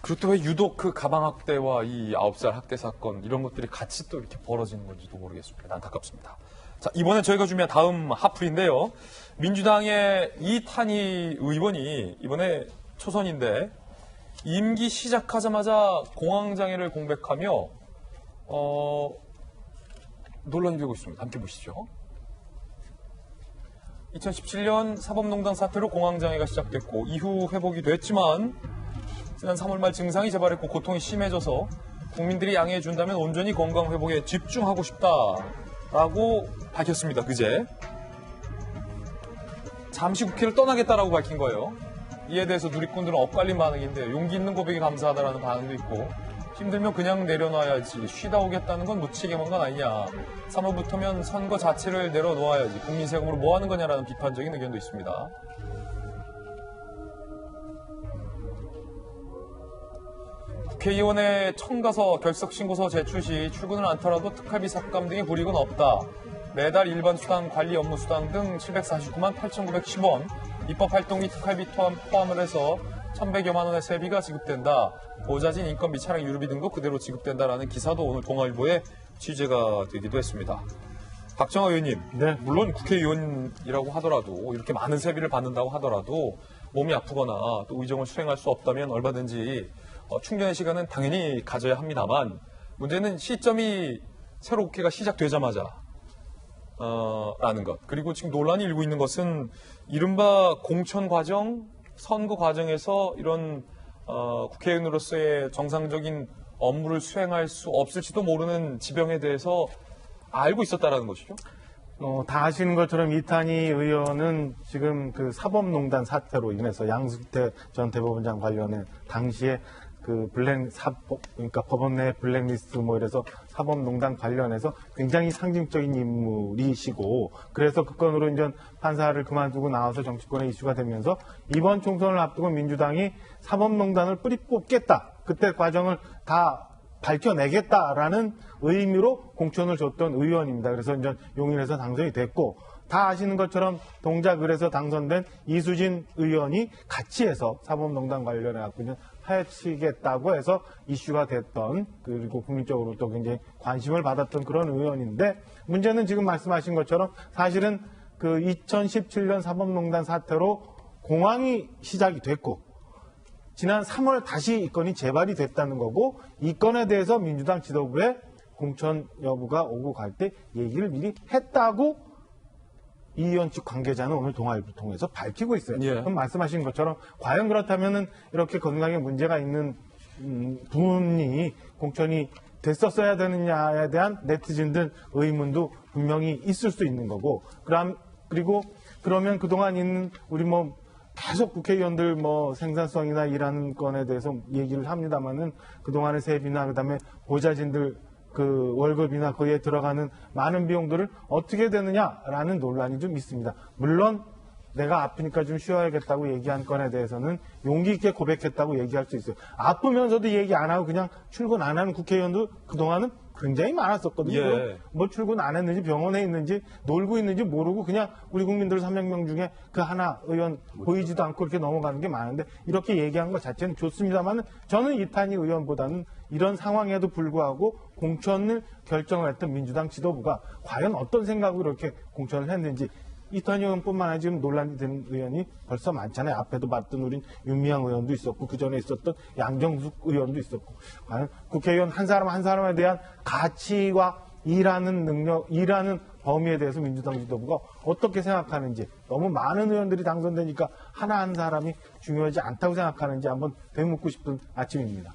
그리고 또 왜 유독 그 가방 학대와 이 9살 학대 사건 이런 것들이 같이 또 이렇게 벌어지는 건지도 모르겠습니다. 안타깝습니다. 자, 이번에 저희가 준비한 다음 핫플인데요. 민주당의 이탄희 의원이 이번에 초선인데 임기 시작하자마자 공황장애를 공백하며 논란이 되고 있습니다. 함께 보시죠. 2017년 사법농단 사태로 공황장애가 시작됐고 이후 회복이 됐지만 지난 3월 말 증상이 재발했고 고통이 심해져서 국민들이 양해해 준다면 온전히 건강 회복에 집중하고 싶다라고 밝혔습니다. 그제 잠시 국회를 떠나겠다라고 밝힌 거예요. 이에 대해서 누리꾼들은 엇갈린 반응인데 용기 있는 고백이 감사하다라는 반응도 있고 힘들면 그냥 내려놔야지 쉬다 오겠다는 건 무책임한 건 아니냐. 3월부터면 선거 자체를 내려놓아야지 국민 세금으로 뭐 하는 거냐라는 비판적인 의견도 있습니다. 국회의원의 청가서 결석신고서 제출 시 출근을 않더라도 특활비 삭감 등의 불이익은 없다. 매달 일반 수당, 관리 업무 수당 등 749만 8,910원, 입법활동 및 특활비 포함을 해서 1,100여만 원의 세비가 지급된다. 보좌진 인건비, 차량 유류비 등도 그대로 지급된다라는 기사도 오늘 동아일보에 취재가 되기도 했습니다. 박정화 의원님, 네. 물론 국회의원이라고 하더라도 이렇게 많은 세비를 받는다고 하더라도 몸이 아프거나 또 의정을 수행할 수 없다면 얼마든지 충전의 시간은 당연히 가져야 합니다만 문제는 시점이 새로 국회가 시작되자마자 라는 것. 그리고 지금 논란이 일고 있는 것은 이른바 공천 과정, 선거 과정에서 이런 국회의원으로서의 정상적인 업무를 수행할 수 없을지도 모르는 지병에 대해서 알고 있었다라는 것이죠. 다 아시는 것처럼 이탄희 의원은 지금 그 사법농단 사태로 인해서 양승태 전 대법원장 관련해 당시에 그 그러니까 법원 내 블랙리스트 뭐 이래서 사법농단 관련해서 굉장히 상징적인 인물이시고 그래서 그 건으로 이제 판사를 그만두고 나와서 정치권에 이슈가 되면서 이번 총선을 앞두고 민주당이 사법농단을 뿌리 뽑겠다. 그때 과정을 다 밝혀내겠다라는 의미로 공천을 줬던 의원입니다. 그래서 이제 용인에서 당선이 됐고 다 아시는 것처럼 동작을 해서 당선된 이수진 의원이 같이 해서 사법농단 관련해 갖고 파헤치겠다고 해서 이슈가 됐던 그리고 국민적으로 또 굉장히 관심을 받았던 그런 의원인데 문제는 지금 말씀하신 것처럼 사실은 그 2017년 사법농단 사태로 공황이 시작이 됐고 지난 3월 다시 이 건이 재발이 됐다는 거고 이 건에 대해서 민주당 지도부에 공천 여부가 오고 갈 때 얘기를 미리 했다고 이 의원 측 관계자는 오늘 동아일보를 통해서 밝히고 있어요. 예. 그럼 말씀하신 것처럼 과연 그렇다면은 이렇게 건강에 문제가 있는 분이 공천이 됐었어야 되느냐에 대한 네티즌들 의문도 분명히 있을 수 있는 거고 그리고 그러면 그동안 있는 우리 뭐 계속 국회의원들 뭐 생산성이나 일하는 건에 대해서 얘기를 합니다만은 그동안의 세비나 그다음에 보좌진들 그 월급이나 거기에 들어가는 많은 비용들을 어떻게 되느냐라는 논란이 좀 있습니다. 물론 내가 아프니까 좀 쉬어야겠다고 얘기한 건에 대해서는 용기 있게 고백했다고 얘기할 수 있어요. 아프면서도 얘기 안 하고 그냥 출근 안 하는 국회의원도 그동안은 굉장히 많았었거든요. 예. 뭐 출근 안 했는지 병원에 있는지 놀고 있는지 모르고 그냥 우리 국민들 300명 중에 그 하나 의원 보이지도 않고 이렇게 넘어가는 게 많은데 이렇게 얘기한 것 자체는 좋습니다만 저는 이탄희 의원보다는 이런 상황에도 불구하고 공천을 결정을 했던 민주당 지도부가 과연 어떤 생각으로 이렇게 공천을 했는지 이탄희 의원뿐만 아니라 지금 논란이 되는 의원이 벌써 많잖아요. 앞에도 봤던 우리 윤미향 의원도 있었고 그 전에 있었던 양정숙 의원도 있었고 과연 국회의원 한 사람 한 사람에 대한 가치와 일하는 능력, 일하는 범위에 대해서 민주당 지도부가 어떻게 생각하는지 너무 많은 의원들이 당선되니까 하나 한 사람이 중요하지 않다고 생각하는지 한번 되묻고 싶은 아침입니다.